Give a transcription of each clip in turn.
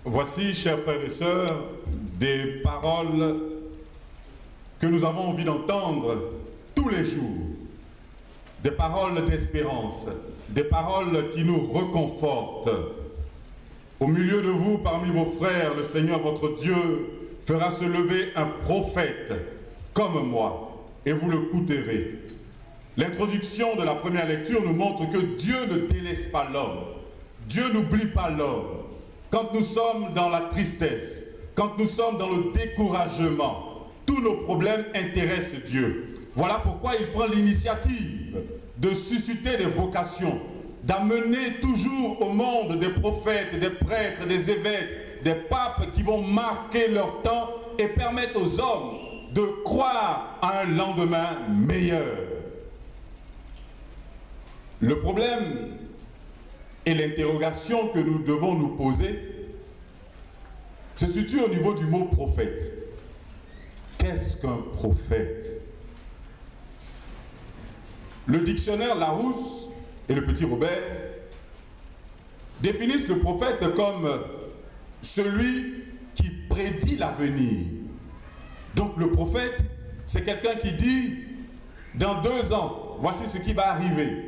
Voici, chers frères et sœurs, des paroles que nous avons envie d'entendre tous les jours. Des paroles d'espérance, des paroles qui nous réconfortent. Au milieu de vous, parmi vos frères, le Seigneur votre Dieu fera se lever un prophète comme moi, et vous le écouterez. L'introduction de la première lecture nous montre que Dieu ne délaisse pas l'homme. Dieu n'oublie pas l'homme. Quand nous sommes dans la tristesse, quand nous sommes dans le découragement, tous nos problèmes intéressent Dieu. Voilà pourquoi il prend l'initiative de susciter des vocations, d'amener toujours au monde des prophètes, des prêtres, des évêques, des papes qui vont marquer leur temps et permettre aux hommes de croire à un lendemain meilleur. Le problème et l'interrogation que nous devons nous poser se situe au niveau du mot prophète. Qu'est-ce qu'un prophète? Le dictionnaire Larousse et le petit Robert définissent le prophète comme celui qui prédit l'avenir. Donc le prophète, c'est quelqu'un qui dit, dans 2 ans, voici ce qui va arriver.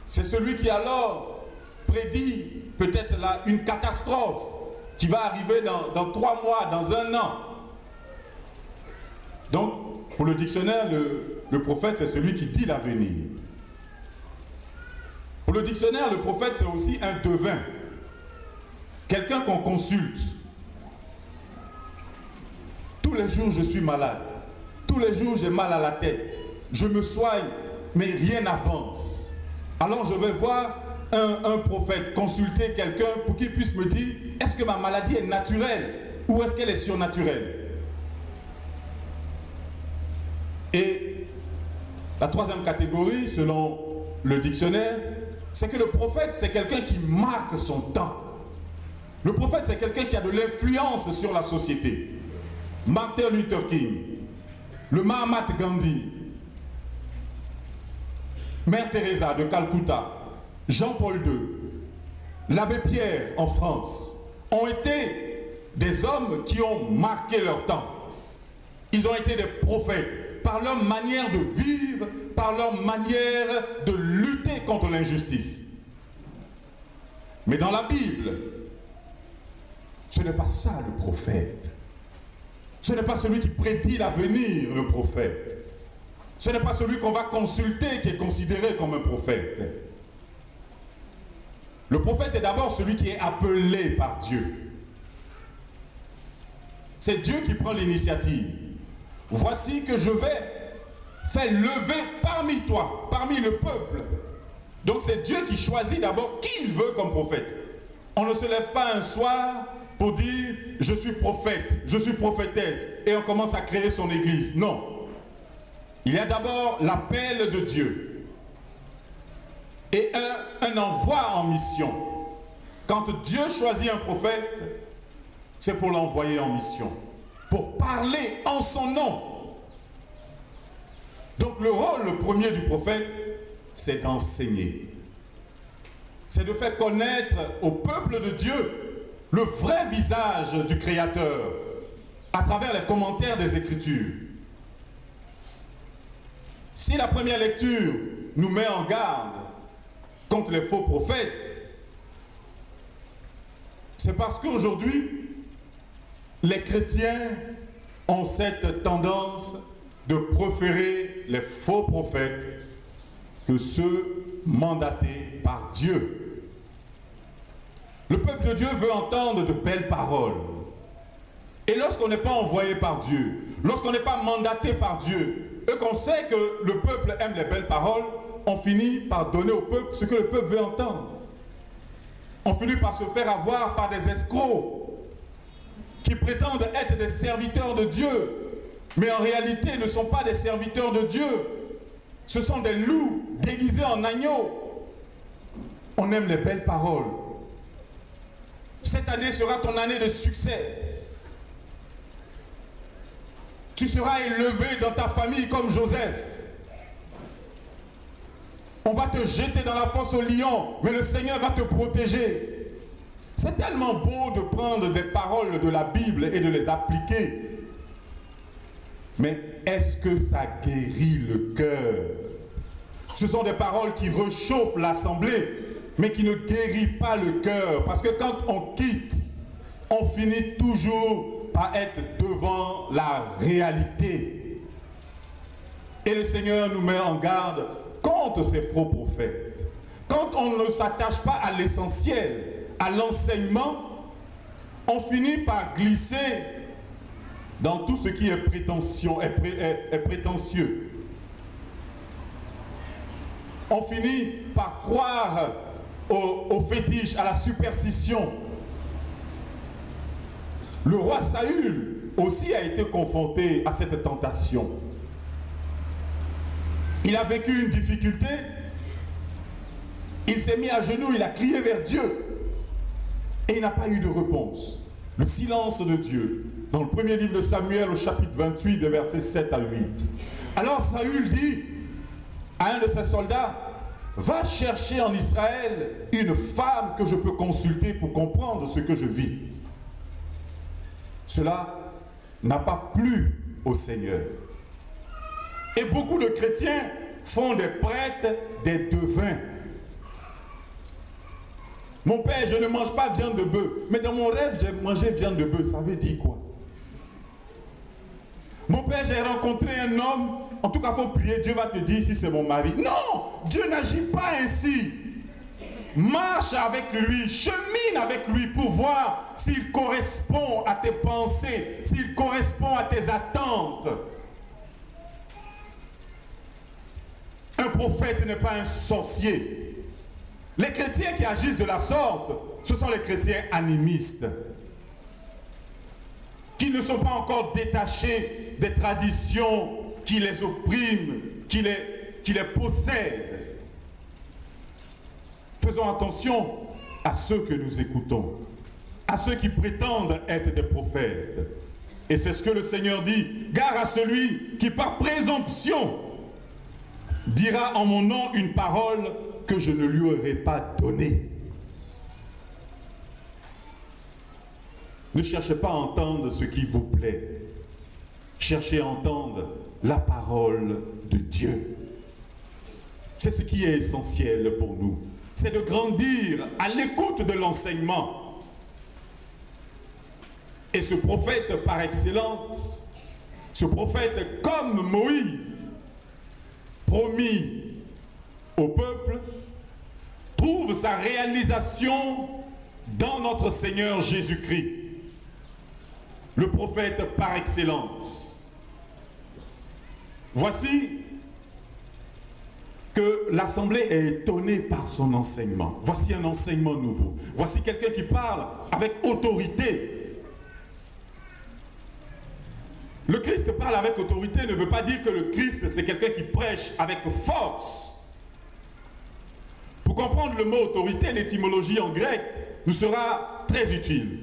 C'est celui qui alors prédit peut-être une catastrophe qui va arriver dans 3 mois, dans 1 an. Donc, pour le dictionnaire, le prophète, c'est celui qui dit l'avenir. Pour le dictionnaire, le prophète, c'est aussi un devin. Quelqu'un qu'on consulte. Tous les jours, je suis malade. Tous les jours, j'ai mal à la tête. Je me soigne, mais rien n'avance. Alors, je vais voir un prophète, consulter quelqu'un pour qu'il puisse me dire, est-ce que ma maladie est naturelle ou est-ce qu'elle est surnaturelle? Et la 3e catégorie, selon le dictionnaire, c'est que le prophète, c'est quelqu'un qui marque son temps. Le prophète, c'est quelqu'un qui a de l'influence sur la société. Martin Luther King, le Mahatma Gandhi, Mère Teresa de Calcutta, Jean-Paul II, l'abbé Pierre en France, ont été des hommes qui ont marqué leur temps. Ils ont été des prophètes par leur manière de vivre, par leur manière de lutter contre l'injustice. Mais dans la Bible, ce n'est pas ça le prophète. Ce n'est pas celui qui prédit l'avenir, le prophète. Ce n'est pas celui qu'on va consulter qui est considéré comme un prophète. Le prophète est d'abord celui qui est appelé par Dieu. C'est Dieu qui prend l'initiative. Voici que je vais faire lever parmi toi, parmi le peuple. Donc c'est Dieu qui choisit d'abord qui il veut comme prophète. On ne se lève pas un soir pour dire je suis prophète, je suis prophétesse et on commence à créer son église. Non. Il y a d'abord l'appel de Dieu et un envoi en mission. Quand Dieu choisit un prophète, c'est pour l'envoyer en mission, pour parler en son nom. Donc le rôle le premier du prophète, c'est d'enseigner. C'est de faire connaître au peuple de Dieu le vrai visage du Créateur à travers les commentaires des Écritures. Si la première lecture nous met en garde contre les faux prophètes, c'est parce qu'aujourd'hui, les chrétiens ont cette tendance de préférer les faux prophètes que ceux mandatés par Dieu. Le peuple de Dieu veut entendre de belles paroles. Et lorsqu'on n'est pas envoyé par Dieu, lorsqu'on n'est pas mandaté par Dieu, et qu'on sait que le peuple aime les belles paroles, on finit par donner au peuple ce que le peuple veut entendre. On finit par se faire avoir par des escrocs qui prétendent être des serviteurs de Dieu, mais en réalité ne sont pas des serviteurs de Dieu. Ce sont des loups déguisés en agneaux. On aime les belles paroles. Cette année sera ton année de succès. Tu seras élevé dans ta famille comme Joseph. On va te jeter dans la fosse au lion, mais le Seigneur va te protéger. C'est tellement beau de prendre des paroles de la Bible et de les appliquer. Mais est-ce que ça guérit le cœur? Ce sont des paroles qui réchauffent l'assemblée, mais qui ne guérissent pas le cœur. Parce que quand on quitte, on finit toujours par être devant la réalité. Et le Seigneur nous met en garde contre ces faux prophètes. Quand on ne s'attache pas à l'essentiel, à l'enseignement, on finit par glisser dans tout ce qui est prétentieux. On finit par croire au fétiche, à la superstition. Le roi Saül aussi a été confronté à cette tentation. Il a vécu une difficulté. Il s'est mis à genoux, il a crié vers Dieu. Et il n'a pas eu de réponse. Le silence de Dieu. Dans le premier livre de Samuel, au chapitre 28, de versets 7 à 8. Alors Saül dit à un de ses soldats, va chercher en Israël une femme que je peux consulter pour comprendre ce que je vis. Cela n'a pas plu au Seigneur. Et beaucoup de chrétiens font des prêtres, des devins. Mon père, je ne mange pas viande de bœuf, mais dans mon rêve, j'ai mangé viande de bœuf. Ça veut dire quoi? Mon père, j'ai rencontré un homme, en tout cas, il faut prier, Dieu va te dire si c'est mon mari. Non, Dieu n'agit pas ainsi. Marche avec lui, chemine avec lui pour voir s'il correspond à tes pensées, s'il correspond à tes attentes. Un prophète n'est pas un sorcier. Les chrétiens qui agissent de la sorte, ce sont les chrétiens animistes, qui ne sont pas encore détachés des traditions qui les oppriment, qui les possèdent. Faisons attention à ceux que nous écoutons, à ceux qui prétendent être des prophètes. Et c'est ce que le Seigneur dit, gare à celui qui par présomption dira en mon nom une parole que je ne lui aurais pas donnée. Ne cherchez pas à entendre ce qui vous plaît. Cherchez à entendre la parole de Dieu. C'est ce qui est essentiel pour nous. C'est de grandir à l'écoute de l'enseignement. Et ce prophète par excellence, ce prophète comme Moïse, promis au peuple, trouve sa réalisation dans notre Seigneur Jésus-Christ, le prophète par excellence. Voici que l'Assemblée est étonnée par son enseignement. Voici un enseignement nouveau. Voici quelqu'un qui parle avec autorité. Le Christ parle avec autorité ne veut pas dire que le Christ, c'est quelqu'un qui prêche avec force. Pour comprendre le mot autorité, l'étymologie en grec nous sera très utile.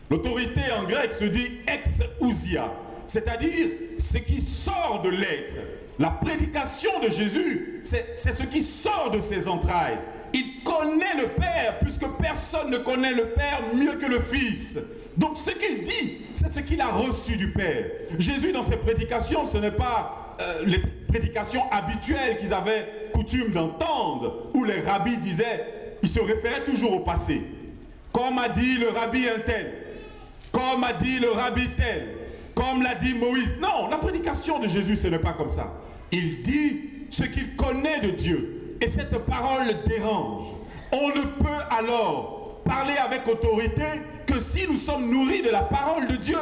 L'autorité en grec se dit exousia, c'est-à-dire ce qui sort de l'être. La prédication de Jésus, c'est ce qui sort de ses entrailles. Il connaît le Père, puisque personne ne connaît le Père mieux que le Fils. Donc ce qu'il dit, c'est ce qu'il a reçu du Père. Jésus, dans ses prédications, ce n'est pas les prédications habituelles qu'ils avaient coutume d'entendre, où les rabbis disaient, ils se référaient toujours au passé. Comme a dit le rabbi un tel, comme a dit le rabbi tel, comme l'a dit Moïse. Non, la prédication de Jésus, ce n'est pas comme ça. Il dit ce qu'il connaît de Dieu. Et cette parole dérange. On ne peut alors parler avec autorité que si nous sommes nourris de la parole de Dieu.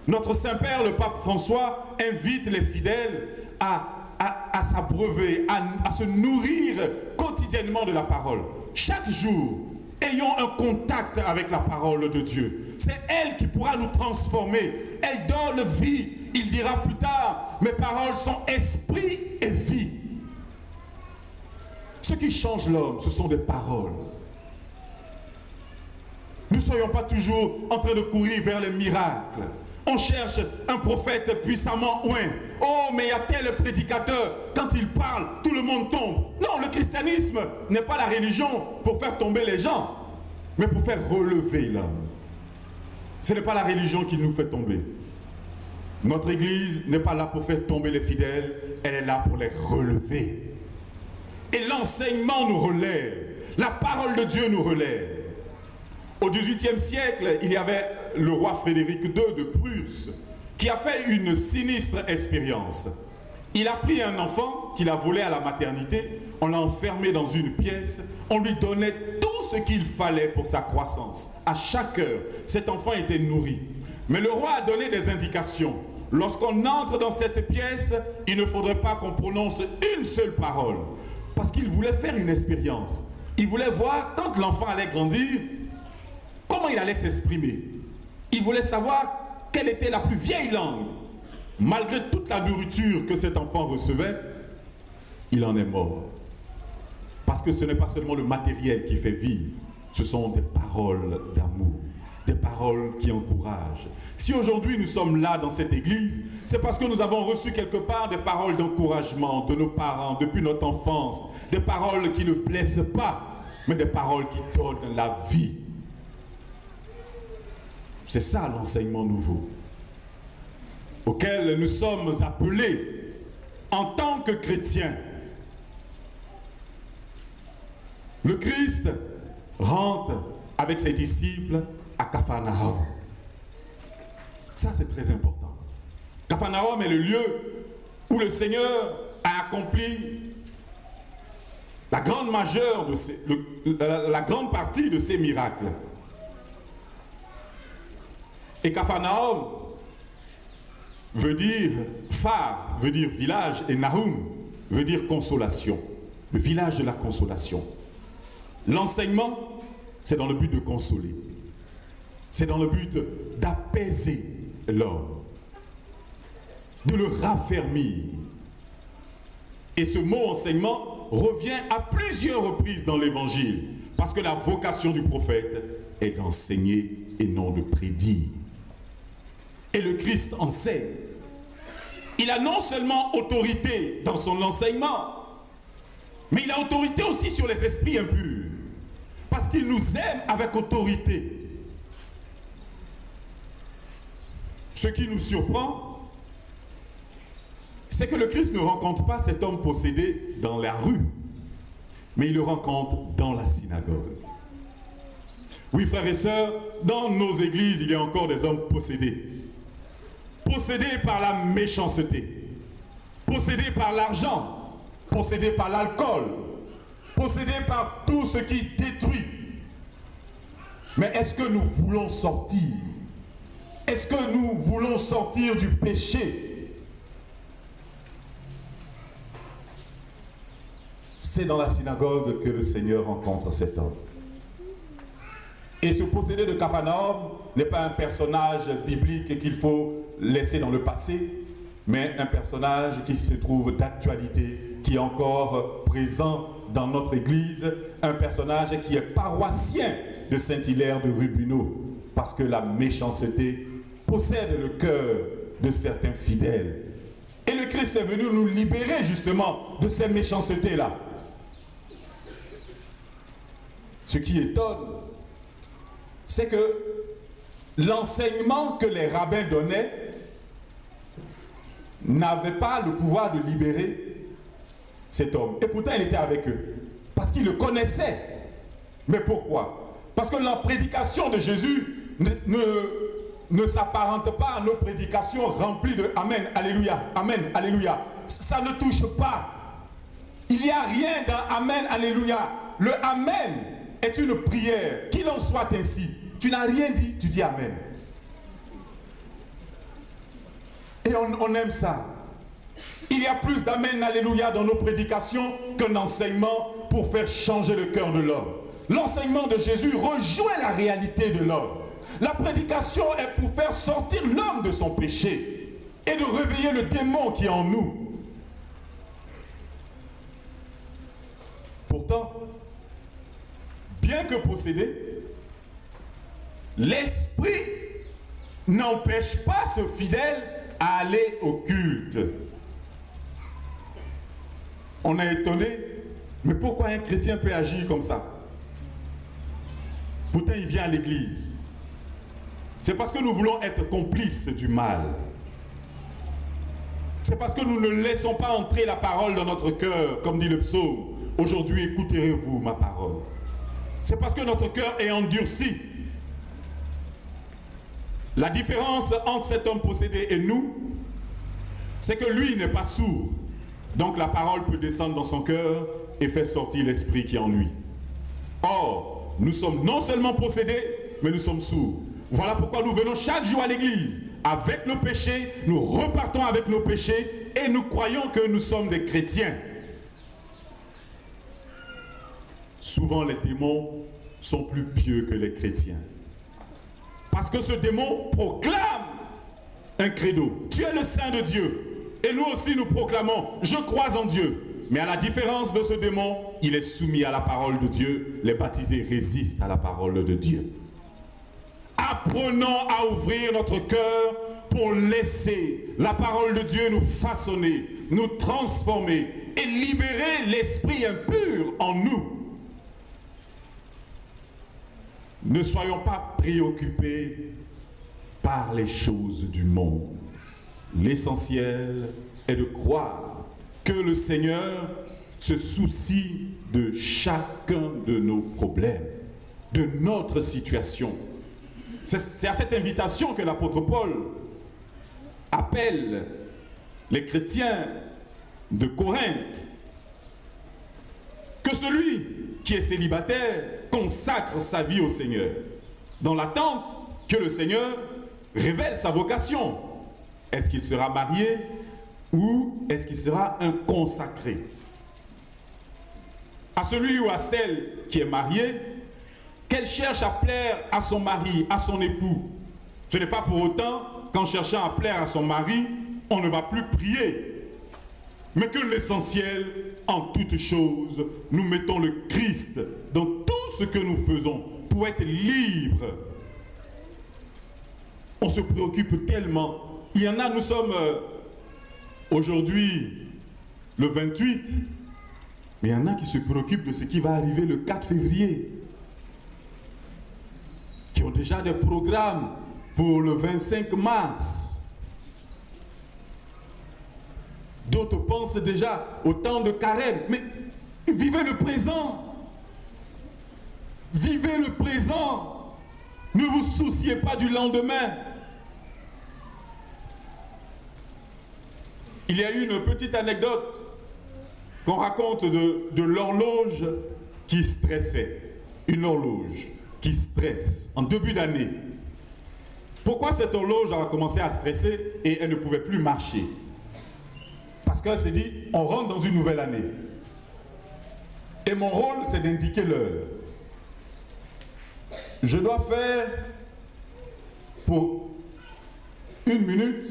Notre Saint-Père, le pape François, invite les fidèles à s'abreuver, à se nourrir quotidiennement de la parole. Chaque jour, ayons un contact avec la parole de Dieu. C'est elle qui pourra nous transformer. Elle donne vie. Il dira plus tard, mes paroles sont esprit et vie. Ce qui change l'homme, ce sont des paroles. Ne soyons pas toujours en train de courir vers les miracles. On cherche un prophète puissamment oint. Oh, mais il y a tel prédicateur, quand il parle, tout le monde tombe. Non, le christianisme n'est pas la religion pour faire tomber les gens. mais pour faire relever l'homme. Ce n'est pas la religion qui nous fait tomber. Notre Église n'est pas là pour faire tomber les fidèles, elle est là pour les relever. Et l'enseignement nous relève, la parole de Dieu nous relève. Au XVIIIe siècle, il y avait le roi Frédéric II de Prusse qui a fait une sinistre expérience. Il a pris un enfant qu'il a volé à la maternité, on l'a enfermé dans une pièce, on lui donnait tout ce qu'il fallait pour sa croissance. À chaque heure, cet enfant était nourri. Mais le roi a donné des indications. Lorsqu'on entre dans cette pièce, il ne faudrait pas qu'on prononce une seule parole. Parce qu'il voulait faire une expérience. Il voulait voir, quand l'enfant allait grandir, comment il allait s'exprimer. Il voulait savoir quelle était la plus vieille langue. Malgré toute la nourriture que cet enfant recevait, il en est mort. Parce que ce n'est pas seulement le matériel qui fait vivre, ce sont des paroles d'amour, des paroles qui encouragent. Si aujourd'hui nous sommes là dans cette église, c'est parce que nous avons reçu quelque part des paroles d'encouragement de nos parents depuis notre enfance, des paroles qui ne blessent pas, mais des paroles qui donnent la vie. C'est ça l'enseignement nouveau, auquel nous sommes appelés en tant que chrétiens. Le Christ rentre avec ses disciples à Capharnaüm. Ça, c'est très important. Capharnaüm est le lieu où le Seigneur a accompli la grande partie de ses miracles. Et Capharnaüm veut dire phare, veut dire village, et Nahum veut dire consolation, le village de la consolation. L'enseignement, c'est dans le but de consoler, c'est dans le but d'apaiser l'homme, de le raffermir. Et ce mot enseignement revient à plusieurs reprises dans l'évangile, parce que la vocation du prophète est d'enseigner et non de prédire. Et le Christ enseigne. Il a non seulement autorité dans son enseignement, mais il a autorité aussi sur les esprits impurs. Parce qu'il nous aime avec autorité. Ce qui nous surprend, c'est que le Christ ne rencontre pas cet homme possédé dans la rue, mais il le rencontre dans la synagogue. Oui, frères et sœurs, dans nos églises, il y a encore des hommes possédés. Possédés par la méchanceté, possédés par l'argent, possédés par l'alcool, possédés par tout ce qui détruit. Mais est-ce que nous voulons sortir? Est-ce que nous voulons sortir du péché? C'est dans la synagogue que le Seigneur rencontre cet homme. Et ce possédé de Capharnaüm n'est pas un personnage biblique qu'il faut laisser dans le passé, mais un personnage qui se trouve d'actualité, qui est encore présent dans notre église, un personnage qui est paroissien de Saint-Hilaire de Rubino, parce que la méchanceté possède le cœur de certains fidèles. Et le Christ est venu nous libérer justement de ces méchancetés-là. Ce qui étonne, c'est que l'enseignement que les rabbins donnaient n'avait pas le pouvoir de libérer cet homme. Et pourtant, il était avec eux. Parce qu'il le connaissait. Mais pourquoi? Parce que la prédication de Jésus ne s'apparente pas à nos prédications remplies de Amen, Alléluia, Amen, Alléluia. Ça ne touche pas. Il n'y a rien dans Amen, Alléluia. Le Amen est une prière, qu'il en soit ainsi. Tu n'as rien dit, tu dis Amen. Et on aime ça. Il y a plus d'Amen, Alléluia dans nos prédications qu'un enseignement pour faire changer le cœur de l'homme. L'enseignement de Jésus rejoint la réalité de l'homme. La prédication est pour faire sortir l'homme de son péché et de réveiller le démon qui est en nous. Pourtant, bien que possédé, l'esprit n'empêche pas ce fidèle à aller au culte. On est étonné, mais pourquoi un chrétien peut agir comme ça? Pourtant, il vient à l'église. C'est parce que nous voulons être complices du mal. C'est parce que nous ne laissons pas entrer la parole dans notre cœur, comme dit le psaume. Aujourd'hui, écouterez-vous ma parole. C'est parce que notre cœur est endurci. La différence entre cet homme possédé et nous, c'est que lui n'est pas sourd. Donc la parole peut descendre dans son cœur et faire sortir l'esprit qui est en lui. Or, nous sommes non seulement possédés, mais nous sommes sourds. Voilà pourquoi nous venons chaque jour à l'église. Avec nos péchés, nous repartons avec nos péchés et nous croyons que nous sommes des chrétiens. Souvent, les démons sont plus pieux que les chrétiens. Parce que ce démon proclame un credo. Tu es le Saint de Dieu. Et nous aussi, nous proclamons, je crois en Dieu. Mais à la différence de ce démon, il est soumis à la parole de Dieu. Les baptisés résistent à la parole de Dieu. Apprenons à ouvrir notre cœur pour laisser la parole de Dieu nous façonner, nous transformer et libérer l'esprit impur en nous. Ne soyons pas préoccupés par les choses du monde. L'essentiel est de croire que le Seigneur se soucie de chacun de nos problèmes, de notre situation. C'est à cette invitation que l'apôtre Paul appelle les chrétiens de Corinthe. Que celui qui est célibataire consacre sa vie au Seigneur, dans l'attente que le Seigneur révèle sa vocation. Est-ce qu'il sera marié ou est-ce qu'il sera un consacré? À celui ou à celle qui est mariée, qu'elle cherche à plaire à son mari, à son époux. Ce n'est pas pour autant qu'en cherchant à plaire à son mari, on ne va plus prier. Mais que l'essentiel, en toutes choses, nous mettons le Christ dans tout ce que nous faisons pour être libres. On se préoccupe tellement. Il y en a, nous sommes aujourd'hui le 28, mais il y en a qui se préoccupent de ce qui va arriver le 4 février. Qui ont déjà des programmes pour le 25 mars. D'autres pensent déjà au temps de carême. Mais vivez le présent. Vivez le présent. Ne vous souciez pas du lendemain. Il y a eu une petite anecdote qu'on raconte de l'horloge qui stressait. Une horloge qui stresse en début d'année. Pourquoi cette horloge a commencé à stresser et elle ne pouvait plus marcher? Parce qu'elle s'est dit, on rentre dans une nouvelle année. Et mon rôle, c'est d'indiquer l'heure. Je dois faire pour 1 minute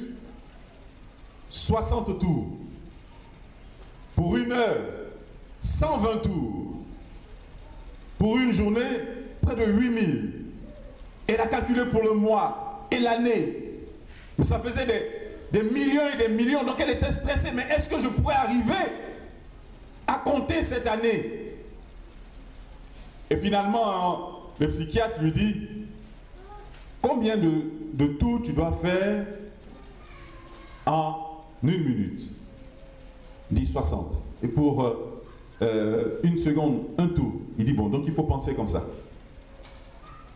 60 tours. Pour 1 heure, 120 tours. Pour une journée, près de 8000. Elle a calculé pour le mois et l'année. Mais ça faisait des millions et des millions. Donc elle était stressée. Mais est-ce que je pourrais arriver à compter cette année? Et finalement, le psychiatre lui dit, combien de tours tu dois faire en 1 minute? Il dit 60. Et pour 1 seconde, 1 tour. Il dit, bon, donc il faut penser comme ça.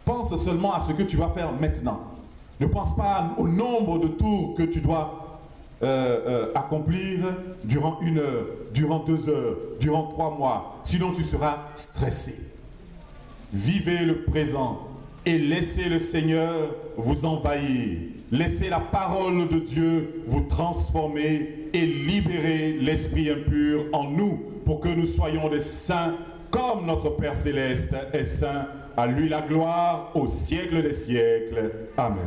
Pense seulement à ce que tu vas faire maintenant. Ne pense pas au nombre de tours que tu dois accomplir durant 1 heure, durant 2 heures, durant 3 mois. Sinon, tu seras stressé. Vivez le présent et laissez le Seigneur vous envahir. Laissez la parole de Dieu vous transformer et libérer l'esprit impur en nous pour que nous soyons des saints comme notre Père Céleste est saint. À lui la gloire au siècle des siècles. Amen.